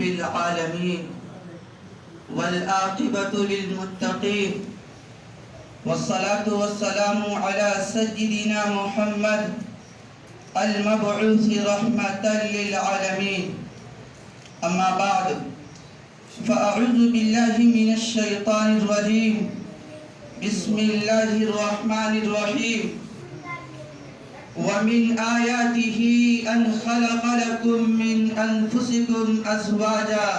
العالمين والعاقبة للمتقين والصلاة والسلام على سيدنا محمد المبعوث رحمة للعالمين. أما بعد فأعوذ بالله من الشيطان الرجيم. بسم الله الرحمن الرحيم. ومن آياته أن خلق لكم من أنفسكم أزواجا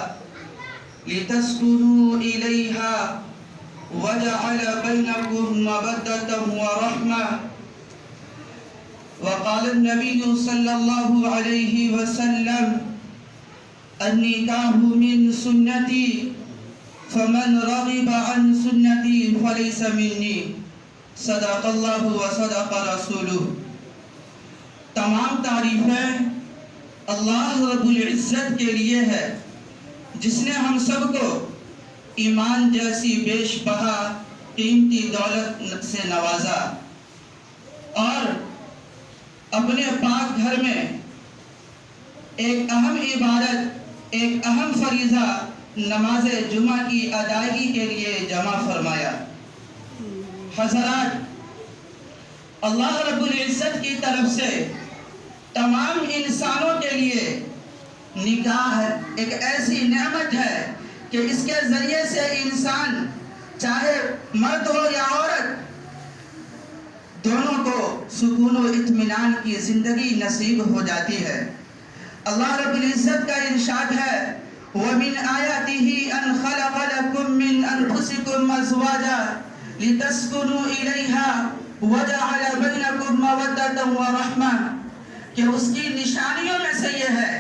لتسكنوا إليها وجعل بينكم مودة ورحمة. وقال النبي صلى الله عليه وسلم النكاح من سنتي فمن رغب عن سنتي فليس مني. صدق اللہ وصدق رسولہ. تمام تعریفیں اللہ رب العزت کے لیے ہے جس نے ہم سب کو ایمان جیسی بیش بہا قیمتی دولت سے نوازا اور اپنے پاک گھر میں ایک اہم عبادت، ایک اہم فریضہ نماز جمعہ کی ادائیگی کے لیے جمع فرمایا. حضرات، اللہ رب العزت کی طرف سے تمام انسانوں کے لیے نکاح ایک ایسی نعمت ہے کہ اس کے ذریعے سے انسان چاہے مرد ہو یا عورت دونوں کو سکون و اطمینان کی زندگی نصیب ہو جاتی ہے. اللہ رب العزت کا ارشاد ہے وَمِنْ آيَاتِهِ أَنْ خَلَقَ لَكُم مِّنْ أَنفُسِكُمْ أَزْوَاجًا لِتَسْكُنُوا إِلَيْهَا وَجَعَلَ بَيْنَكُم مَّوَدَّةً وَرَحْمَةً. کہ اس کی نشانیوں میں سے یہ ہے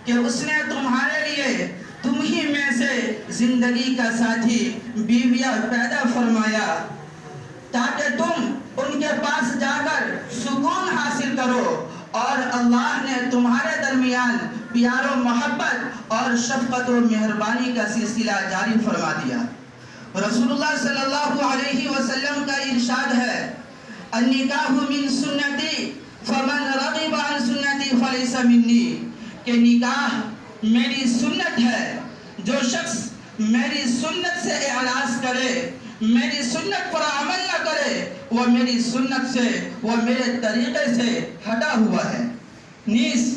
کہ اس نے تمہارے لیے تم ہی میں سے زندگی کا ساتھی بیویاں پیدا فرمایا تاکہ تم ان کے پاس جا کر سکون حاصل کرو، اور اللہ نے تمہارے درمیان پیار و محبت اور شفقت و مہربانی کا سلسلہ جاری فرما دیا. رسول اللہ صلی اللہ علیہ وسلم کا ارشاد ہے النکاح من سنتی فمن رغب عن سنتی فلیس منی. کہ نکاح میری سنت ہے، جو شخص میری سنت سے اعراض کرے، میری سنت پر عمل نہ کرے، وہ میری سنت سے، وہ میرے طریقے سے ہٹا ہوا ہے. نیز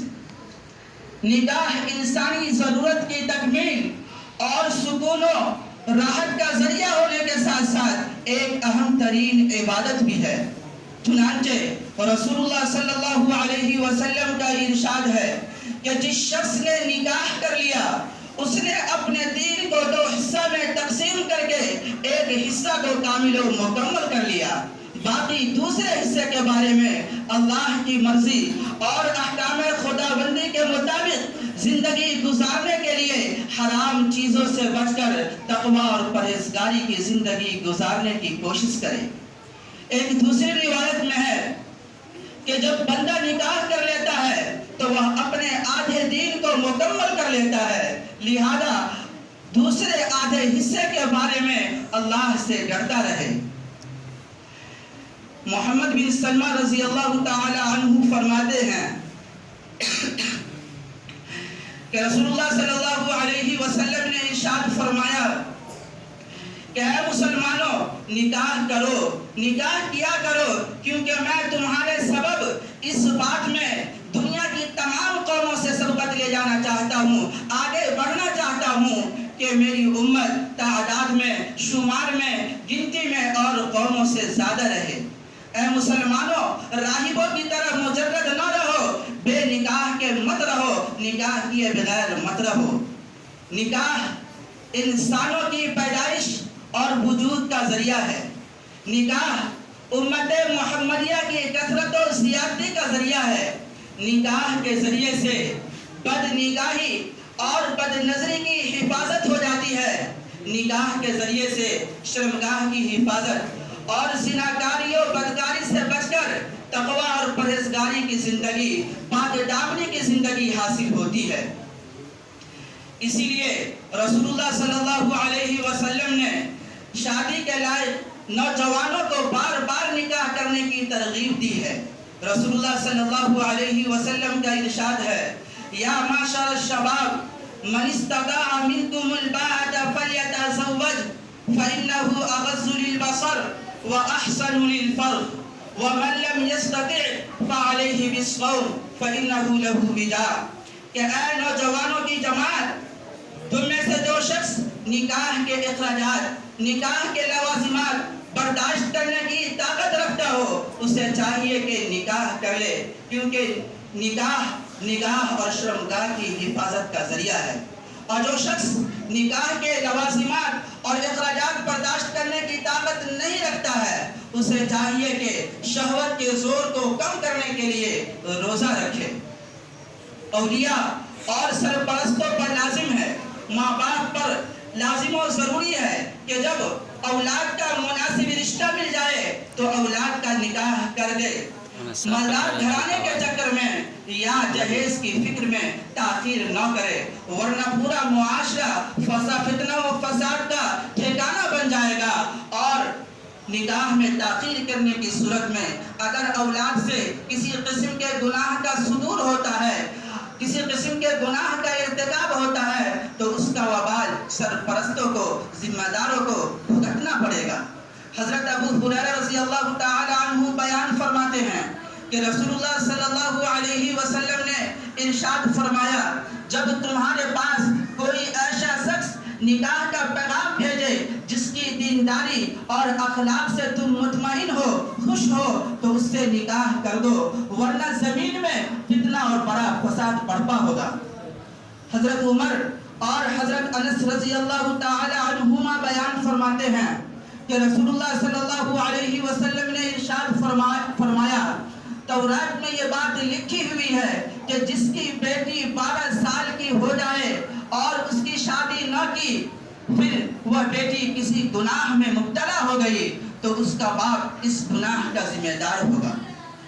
نکاح انسانی ضرورت کی تکمیل اور سکون و راحت کا ذریعہ ہونے کے ساتھ ساتھ ایک اہم ترین عبادت بھی ہے. چنانچہ رسول اللہ صلی اللہ علیہ وسلم کا ارشاد ہے کہ جس شخص نے نکاح کر لیا اس نے اپنے دین کو دو حصہ میں تقسیم کر کے ایک حصہ کو کامل و مکمل کر لیا. باقی دوسرے حصے کے بارے میں اللہ کی مرضی اور احکام خداوندی کے مطابق زندگی گزارنے کے لیے حرام چیزوں سے بچ کر تقوی اور پرہیزگاری کی زندگی گزارنے کی کوشش کرے. ایک دوسری روایت میں ہے کہ جب بندہ نکاح کر لیتا ہے تو وہ اپنے آدھے دین کو مکمل کر لیتا ہے، لہذا دوسرے آدھے حصے کے بارے میں اللہ سے ڈرتا رہے. محمد بن سلمہ رضی اللہ تعالی عنہ فرماتے ہیں کہ رسول اللہ صلی اللہ علیہ وسلم نے ارشاد فرمایا کہ اے مسلمانوں نکاح کرو، نکاح کیا کرو، کیونکہ میں تمہارے سبب اس بات میں دنیا کی تمام قوموں سے سبقت لے جانا چاہتا ہوں، آگے بڑھنا چاہتا ہوں کہ میری امت تعداد میں، شمار میں، گنتی میں اور قوموں سے زیادہ رہے. اے مسلمانوں راہبوں کی طرح مجرد نہ رہو، بے نکاح کے مت رہو، نکاح کیے بغیر مت رہو. نکاح انسانوں کی پیدائش اور وجود کا ذریعہ ہے. نکاح امت محمدیہ کی کثرت و زیادتی کا ذریعہ ہے. نکاح کے ذریعے سے بد نگاہی اور بد نظری کی حفاظت ہو جاتی ہے. نکاح کے ذریعے سے شرمگاہ کی حفاظت اور زناکاری و بدکاری سے بچ کر تقوی اور پرہیزگاری کی زندگی، پاک دامنی کی زندگی حاصل ہوتی ہے. اسی لیے رسول اللہ صلی اللہ علیہ وسلم نے شادی کے لائق نوجوانوں کو بار بار نکاح کرنے کی ترغیب دی ہے. رسول اللہ صلی اللہ علیہ وسلم کا ارشاد ہے یا معاشر الشباب من استطاع منكم الباءة فليتزوج فإنه أغض للبصر وأحسن للفرج ومن لم يستطع فعليه بالصوم فإنه له وجاء. کہ اے نوجوانوں کی جماعت، تم میں سے جو شخص نکاح کے اخراجات، نکاح کے لوازمات برداشت کرنے کی طاقت رکھتا ہو، اسے چاہیے کہ نکاح کر لے، کیونکہ نکاح اور شرمگاہ کی حفاظت کا ذریعہ ہے. اور جو شخص نکاح کے لوازمات اور اخراجات برداشت کرنے کی طاقت نہیں رکھتا ہے، اسے چاہیے کہ شہوت کے زور کو کم کرنے کے لیے روزہ رکھے. اولیاء اور سرپرستوں پر لازم ہے، ماں باپ پر لازم و ضروری ہے کہ جب اولاد کا مناسب رشتہ مل جائے تو اولاد کا نکاح کر دے. مالدار گھرانے کے چکر میں یا جہیز کی فکر میں تاخیر نہ کرے، ورنہ پورا معاشرہ فتنہ و فساد کا ٹھکانہ بن جائے گا. اور نکاح میں تاخیر کرنے کی صورت میں اگر اولاد سے کسی قسم کے گناہ کا صدور ہوتا ہے، کسی قسم کے گناہ کا ارتکاب ہوتا ہے، تو اس کا وبال سرپرستوں کو، ذمہ داروں کو بھگتنا پڑے گا. حضرت ابو ہریرہ رضی اللہ تعالی عنہ بیان فرماتے ہیں کہ رسول اللہ صلی اللہ علیہ وسلم نے ارشاد فرمایا، جب تمہارے پاس کوئی ایسا شخص نکاح کا پیغام بھیجے جس کی دینداری اور اخلاق سے تم مطمئن ہو، خوش ہو، تو اس سے نکاح کر دو، ورنہ زمین میں فتنہ اور بڑا فساد برپا ہوگا. حضرت عمر اور حضرت انس رضی اللہ تعالی عنہما بیان فرماتے ہیں کہ رسول اللہ صلی اللہ علیہ وسلم نے ارشاد فرمایا، تورات میں یہ بات لکھی ہوئی ہے کہ جس کی بیٹی 12 سال کی ہو جائے اور اس کی شادی نہ کی، پھر وہ بیٹی کسی گناہ میں مبتلا ہو گئی تو اس کا باپ اس گناہ کا ذمہ دار ہوگا.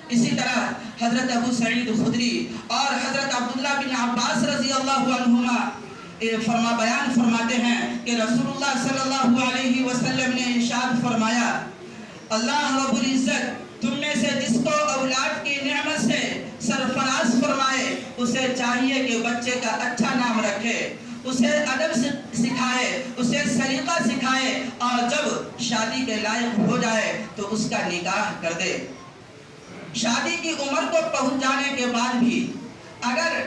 اسی طرح حضرت ابو سعید خدری اور حضرت عبداللہ بن عباس رضی اللہ عنہما بیان فرماتے ہیں کہ رسول اللہ صلی اللہ علیہ وسلم نے ارشاد فرمایا، اللہ رب العزت تم میں سے جس کو اولاد کی نعمت سے سرفراز فرمائے، اسے چاہیے کہ بچے کا اچھا نام رکھے، اسے ادب سکھائے، اسے سلیقہ سکھائے، اور جب شادی کے لائق ہو جائے تو اس کا نکاح کر دے. شادی کی عمر کو پہنچ جانے کے بعد بھی اگر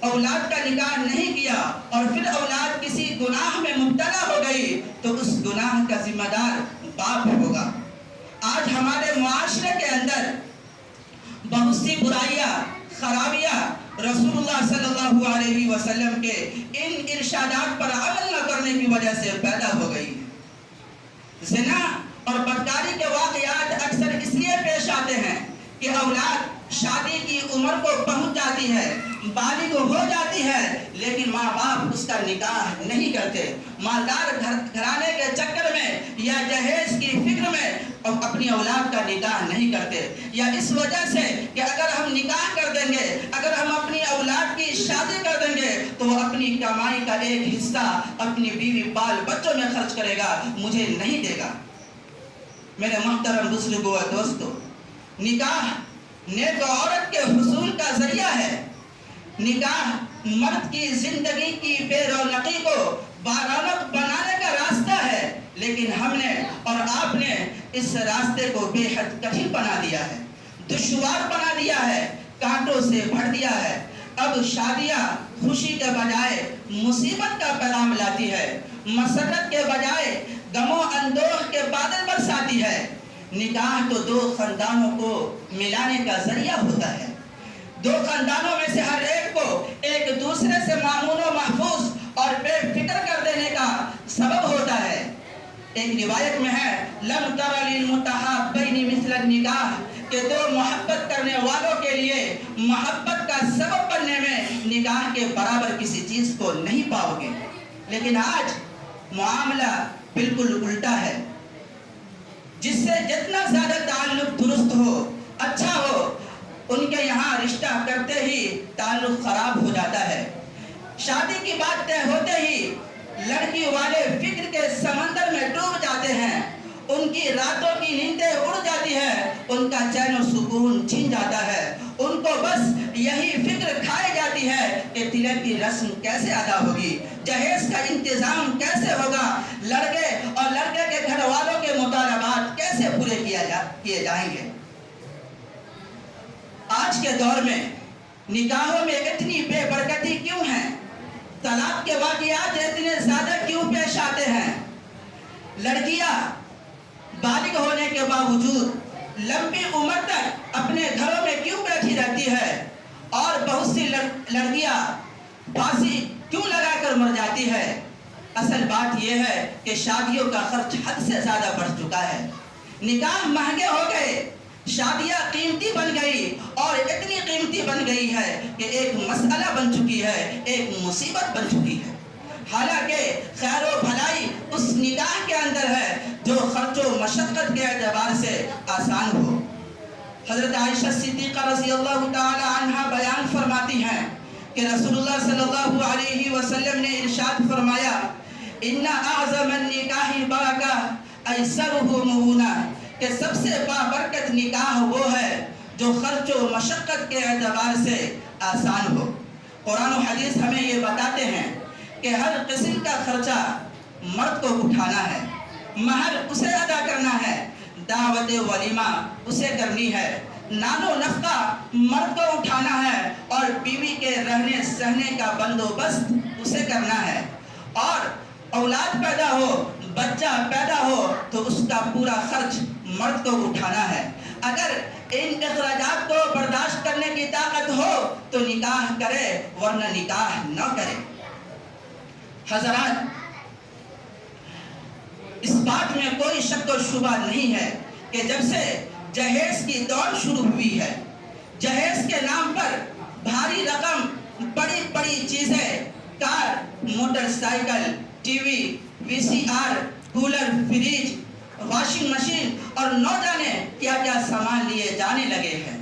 اولاد کا نکاح نہیں کیا اور پھر اولاد کسی گناہ میں مبتلا ہو گئی تو اس گناہ کا ذمہ دار باپ ہوگا. آج ہمارے معاشرے کے اندر بہت سی برائیاں، خرابیاں رسول اللہ صلی اللہ علیہ وسلم کے ان ارشادات پر عمل نہ کرنے کی وجہ سے پیدا ہو گئی. زنا اور بدکاری کے واقعات اکثر اس لیے پیش آتے ہیں کہ اولاد شادی کی عمر کو پہنچ جاتی ہے، بالغ ہو جاتی ہے، لیکن ماں باپ اس کا نکاح نہیں کرتے. مالدار گھرانے کے چکر میں یا جہیز کی فکر میں اپنی اولاد کا نکاح نہیں کرتے، یا اس وجہ سے کہ اگر ہم نکاح کر دیں گے، اگر ہم اپنی اولاد کی شادی کر دیں گے تو وہ اپنی کمائی کا ایک حصہ اپنی بیوی بال بچوں میں خرچ کرے گا، مجھے نہیں دے گا. میرے محترم بزرگوں اور دوستوں، نکاح نیک عورت کے حصول کا ذریعہ ہے. نکاح مرد کی زندگی کی بے رونقی کو بارونق بنانے کا راستہ ہے، لیکن ہم نے اور آپ نے اس راستے کو بے حد کٹھن بنا دیا ہے، دشوار بنا دیا ہے، کانٹوں سے بھر دیا ہے. اب شادیاں خوشی کے بجائے مصیبت کا پیغام لاتی ہے، مسرت کے بجائے غم و اندوہ کے بادل برساتی ہے. نکاح تو دو خاندانوں کو ملانے کا ذریعہ ہوتا ہے، دو خاندانوں میں سے ہر ایک کو ایک دوسرے سے مامون و محفوظ اور بے فکر کر دینے کا سبب ہوتا ہے. ایک روایت میں ہے، لم تر للمتحابین مثل النکاح، کہ دو محبت کرنے والوں کے لیے محبت کا سبب بننے میں نکاح کے برابر کسی چیز کو نہیں پاؤ گے. لیکن آج معاملہ بالکل الٹا ہے. جس سے جتنا زیادہ تعلق درست ہو، اچھا ہو، ان کے یہاں رشتہ کرتے ہی تعلق خراب ہو جاتا ہے. شادی کی بات طے ہوتے ہی لڑکی والے فکر کے سمندر میں ڈوب جاتے ہیں، ان کی راتوں کی نیندیں اڑ جاتی ہے، ان کا چین و سکون چھن جاتا ہے، ان کو بس یہی فکر کھائی جاتی ہے کہ تلک کی رسم کیسے ادا ہوگی، جہیز کا انتظام کیسے ہوگا، لڑکے اور لڑکے کے گھر والوں کے مطالبات کیسے پورے کیے جائیں گے۔ آج کے دور میں نکاحوں میں اتنی بے برکتی کیوں ہے؟ طلاق کے واقعات اتنے زیادہ کیوں پیش آتے ہیں؟ لڑکیاں بالغ ہونے کے باوجود لمبی عمر تک اپنے گھروں میں کیوں بیٹھی رہتی ہے، اور بہت سی لڑکیاں پھانسی کیوں لگا کر مر جاتی ہے؟ اصل بات یہ ہے کہ شادیوں کا خرچ حد سے زیادہ بڑھ چکا ہے، نکاح مہنگے ہو گئے، شادیاں قیمتی بن گئی، اور اتنی قیمتی بن گئی ہے کہ ایک مسئلہ بن چکی ہے، ایک مصیبت بن چکی ہے۔ حالانکہ خیر و بھلائی اس نکاح کے اندر ہے جو خرچ و مشقت کے اعتبار سے آسان ہو۔ حضرت عائشہ صدیقہ رضی اللہ تعالی عنہا بیان فرماتی ہیں کہ رسول اللہ صلی اللہ علیہ وسلم نے ارشاد فرمایا، ان اعظم النکاح برکہ ایسرہ مؤونہ، کہ سب سے بابرکت نکاح وہ ہے جو خرچ و مشقت کے اعتبار سے آسان ہو۔ قرآن و حدیث ہمیں یہ بتاتے ہیں کہ ہر قسم کا خرچہ مرد کو اٹھانا ہے، مہر اسے ادا کرنا ہے، دعوت ولیمہ اسے کرنی ہے، نان و نفقہ مرد کو اٹھانا ہے، اور بیوی کے رہنے سہنے کا بندوبست اسے کرنا ہے، اور اولاد پیدا ہو، بچہ پیدا ہو تو اس کا پورا خرچ مرد کو اٹھانا ہے۔ اگر ان اخراجات کو برداشت کرنے کی طاقت ہو تو نکاح کرے، ورنہ نکاح نہ کرے۔ حضرات، اس بات میں کوئی شک و شبہ نہیں ہے کہ جب سے جہیز کی دوڑ شروع ہوئی ہے، جہیز کے نام پر بھاری رقم، بڑی بڑی چیزیں، car, motorcycle, T V, V C R, cooler, fridge, washing machine اور نہ جانے کیا کیا سامان لیے جانے لگے ہیں۔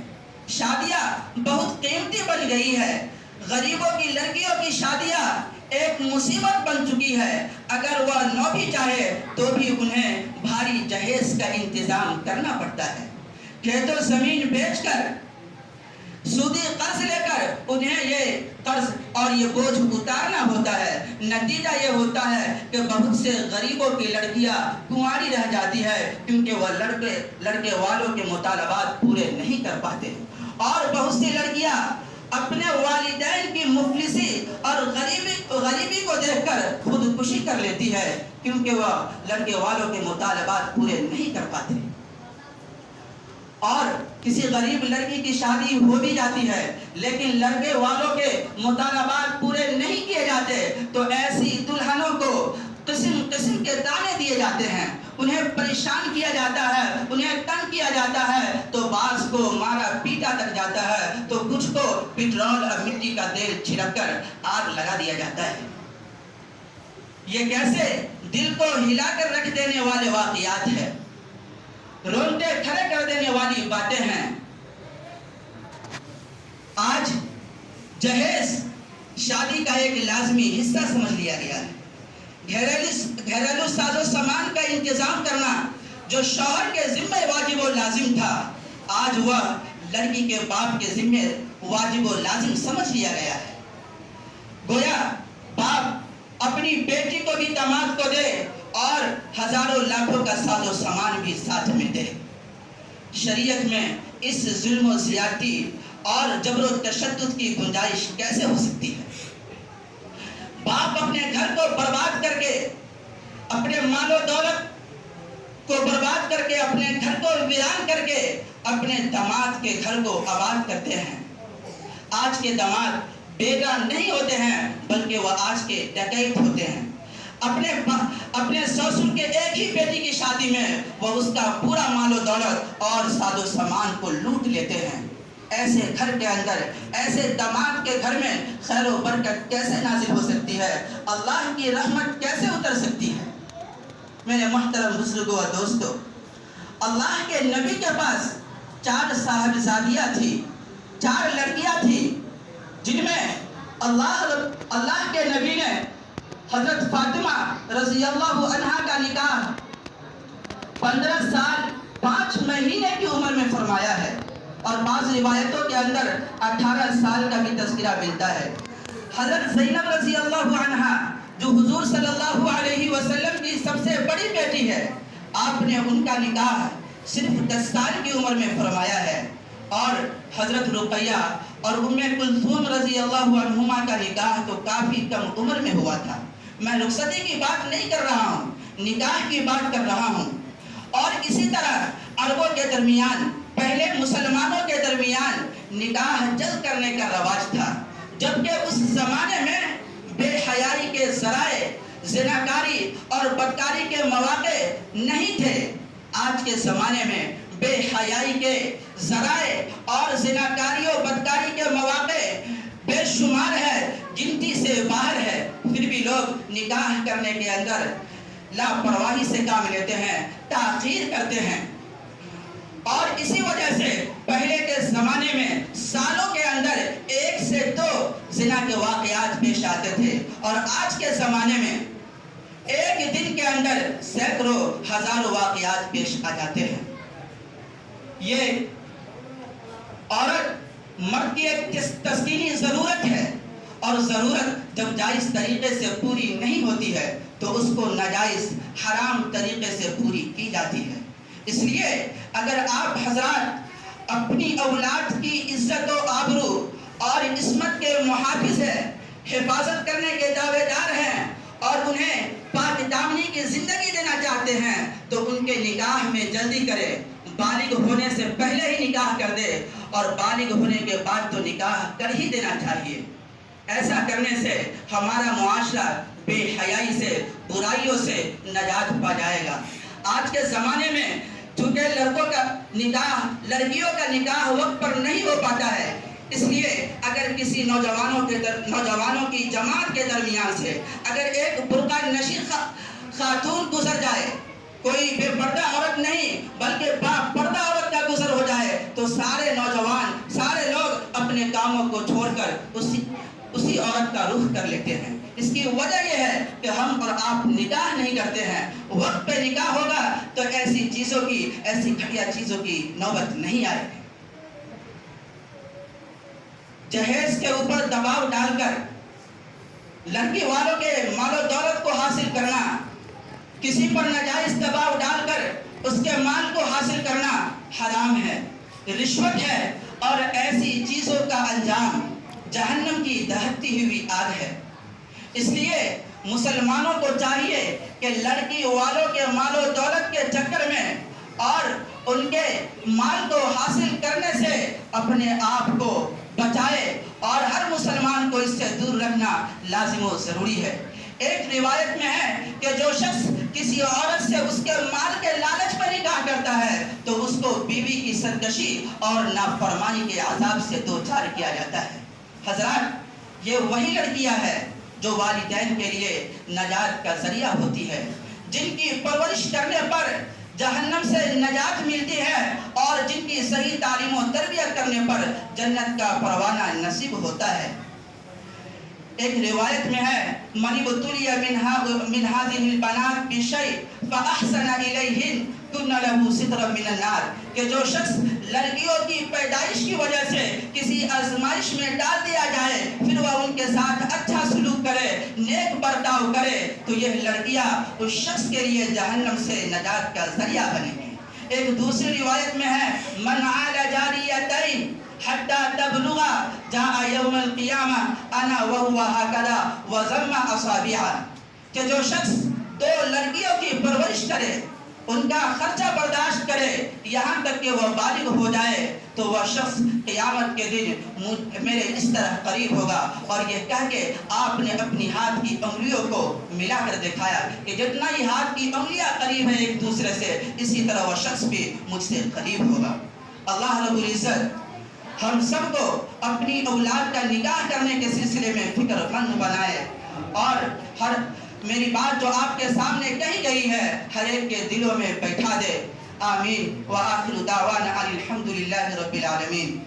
شادیاں بہت قیمتی بن گئی ہے، غریبوں کی لڑکیوں کی شادیاں ایک مصیبت بن چکی ہے، اگر وہ نہ بھی چاہے تو بھی انہیں بھاری جہیز کا انتظام کرنا پڑتا ہے۔ کھیت و زمین بیچ کر، سودی قرض لے کر انہیں یہ قرض اور یہ بوجھ اتارنا ہوتا ہے۔ نتیجہ یہ ہوتا ہے کہ بہت سے غریبوں کی لڑکیاں کنواری رہ جاتی ہے کیونکہ وہ لڑکے والوں کے مطالبات پورے نہیں کر پاتے، اور بہت سی لڑکیاں اپنے والدین کی مفلسی اور غریبی کو دیکھ کر خودکشی کر لیتی ہے کیونکہ وہ لڑکے والوں کے مطالبات پورے نہیں کر پاتے، اور کسی غریب لڑکی کی شادی ہو بھی جاتی ہے لیکن لڑکے والوں کے مطالبات پورے نہیں کیے جاتے تو ایسی دلہنوں کو قسم قسم کے تانے دیے جاتے ہیں، انہیں پریشان کیا جاتا ہے، انہیں تنگ کیا جاتا ہے، تو بعض کو مارا پیٹا تک جاتا ہے، تو کچھ کو پٹرول اور مٹی کا تیل چھڑک کر آگ لگا دیا جاتا ہے۔ یہ کیسے دل کو ہلا کر رکھ دینے والے واقعات ہیں، رونگٹے کھڑے کر دینے والی باتیں ہیں۔ آج جہیز شادی کا ایک لازمی حصہ سمجھ لیا گیا ہے۔ گھریلو ساز و سامان کا انتظام کرنا جو شوہر کے ذمہ واجب و لازم تھا، آج وہ لڑکی کے باپ کے ذمہ واجب و لازم سمجھ لیا گیا ہے۔ گویا باپ اپنی بیٹی کو بھی داماد کو دے اور ہزاروں لاکھوں کا ساز و سامان بھی ساتھ میں دے۔ شریعت میں اس ظلم و زیادتی اور جبر و تشدد کی گنجائش کیسے ہو سکتی ہے؟ باپ اپنے گھر کو برباد کر کے، اپنے مال و دولت کو برباد کر کے، اپنے گھر کو ویران کر کے اپنے داماد کے گھر کو آباد کرتے ہیں۔ آج کے داماد بیگاں نہیں ہوتے ہیں بلکہ وہ آج کے ڈکیت ہوتے ہیں۔ اپنے سسر کے ایک ہی بیٹی کی شادی میں وہ اس کا پورا مال و دولت اور ساز و سامان کو لوٹ لیتے ہیں۔ ایسے گھر کے اندر، ایسے داماد کے گھر میں خیر و برکت کیسے نازل ہو سکتی ہے؟ اللہ کی رحمت کیسے اتر سکتی ہے؟ میرے محترم بزرگوں اور دوستو، اللہ کے نبی کے پاس 4 صاحبزادیاں تھیں، 4 لڑکیاں تھیں، جن میں اللہ کے نبی نے حضرت فاطمہ رضی اللہ عنہا کا نکاح 15 سال 5 مہینے کی عمر میں فرمایا ہے۔ اور بعض روایتوں کے اندر 18 سال کا بھی تذکرہ ملتا ہے۔ حضرت زینب رضی اللہ عنہا جو حضور صلی اللہ علیہ وسلم کی سب سے بڑی بیٹی ہے، آپ نے ان کا نکاح صرف 10 سال کی عمر میں فرمایا ہے، اور حضرت رقیہ اور ام کلثوم رضی اللہ عنہما کا نکاح تو کافی کم عمر میں ہوا تھا۔ میں رخصتی کی بات نہیں کر رہا ہوں، نکاح کی بات کر رہا ہوں۔ اور اسی طرح عربوں کے درمیان، پہلے مسلمانوں کے درمیان نکاح جلد کرنے کا رواج تھا، جبکہ اس زمانے میں بے حیائی کے ذرائع، زناکاری اور بدکاری کے مواقع نہیں تھے۔ آج کے زمانے میں بے حیائی کے ذرائع اور زناکاری و بدکاری کے مواقع بے شمار ہے، گنتی سے باہر ہے، پھر بھی لوگ نکاح کرنے کے اندر لاپرواہی سے کام لیتے ہیں، تاخیر کرتے ہیں۔ اور اسی وجہ سے پہلے کے زمانے میں سالوں کے اندر 1 سے 2 زنا کے واقعات پیش آتے تھے، اور آج کے زمانے میں ایک دن کے اندر سینکڑوں ہزاروں واقعات پیش آ جاتے ہیں۔ یہ عورت مرد کی ایک تسکینی ضرورت ہے، اور ضرورت جب جائز طریقے سے پوری نہیں ہوتی ہے تو اس کو ناجائز حرام طریقے سے پوری کی جاتی ہے۔ اس لیے اگر آپ حضرات اپنی اولاد کی عزت و آبرو اور عصمت کے محافظ ہیں، حفاظت کرنے کے دعوے دار ہیں، اور انہیں پاک دامنی کی زندگی دینا چاہتے ہیں، تو ان کے نکاح میں جلدی کرے، بالغ ہونے سے پہلے ہی نکاح کر دے، اور بالغ ہونے کے بعد تو نکاح کر ہی دینا چاہیے۔ ایسا کرنے سے ہمارا معاشرہ بے حیائی سے، برائیوں سے نجات پا جائے گا۔ آج کے زمانے میں چونکہ لڑکوں کا نکاح، لڑکیوں کا نکاح وقت پر نہیں ہو پاتا ہے، اس لیے اگر کسی نوجوانوں کی جماعت کے درمیان سے اگر ایک برقع نشی خاتون گزر جائے، کوئی بے پردہ عورت نہیں بلکہ با پردہ عورت کا گزر ہو جائے، تو سارے نوجوان، سارے لوگ اپنے کاموں کو چھوڑ کر اسی عورت کا رخ کر لیتے ہیں۔ اس کی وجہ یہ ہے کہ ہم اور آپ نکاح نہیں کرتے ہیں۔ وقت پہ نکاح ہوگا تو ایسی چیزوں کی، ایسی گھٹیا چیزوں کی نوبت نہیں آئے گی۔ جہیز کے اوپر دباؤ ڈال کر لڑکی والوں کے مال و دولت کو حاصل کرنا، کسی پر ناجائز دباؤ ڈال کر اس کے مال کو حاصل کرنا حرام ہے، رشوت ہے، اور ایسی چیزوں کا انجام جہنم کی دہکتی ہوئی آگ ہے۔ اس لیے مسلمانوں کو چاہیے کہ لڑکی والوں کے مال و دولت کے چکر میں اور ان کے مال کو حاصل کرنے سے اپنے آپ کو بچائے، اور ہر مسلمان کو اس سے دور رکھنا لازم و ضروری ہے۔ ایک روایت میں ہے کہ جو شخص کسی عورت سے اس کے مال کے لالچ پر نکاح کرتا ہے تو اس کو بیوی کی سرکشی اور نافرمانی کے عذاب سے دوچار کیا جاتا ہے۔ حضرات، یہ وہی لڑکیاں ہیں جو والدین کے لیے نجات کا ذریعہ ہوتی ہے، جن کی پرورش کرنے پر جہنم سے نجات ملتی ہے، اور جن کی صحیح تعلیم و تربیت کرنے پر جنت کا پروانہ نصیب ہوتا ہے۔ ایک روایت میں ہے من ابتلی من هذه البنات بشيء فاحسن اليهن كن له سترا من النار، کہ جو شخص لڑکیوں کی پیدائش کی وجہ سے کسی آزمائش میں ڈال دیا جائے، پھر وہ ان کے ساتھ اچھا سلوک کرے، نیک برتاؤ کرے، تو یہ لڑکیاں اس شخص کے لیے جہنم سے نجات کا ذریعہ بنے گی۔ ایک دوسری روایت میں ہے من عال جاریتین حتی تبلغ جاء یوم القیامہ انا وہو ہکذا وضم اصابعہ، کہ جو شخص 2 لڑکیوں کی پرورش کرے، ان کا خرچہ برداشت کرے، یہاں تک کہ وہ بالغ ہو جائے، تو وہ شخص قیامت کے دن میرے اس طرح قریب ہوگا۔ اور یہ کہہ کے آپ نے اپنی ہاتھ کی انگلیوں کو ملا کر دکھایا کہ جتنا ہی ہاتھ کی انگلیاں قریب ہیں ایک دوسرے سے، اسی طرح وہ شخص بھی مجھ سے قریب ہوگا۔ اللہ رب العزت ہم سب کو اپنی اولاد کا نکاح کرنے کے سلسلے میں فکر مند بنائے، اور میری بات جو آپ کے سامنے کہی گئی ہے ہر ایک کے دلوں میں بیٹھا دے۔ آمین۔ وآخر دعوانا الحمدللہ رب العالمین۔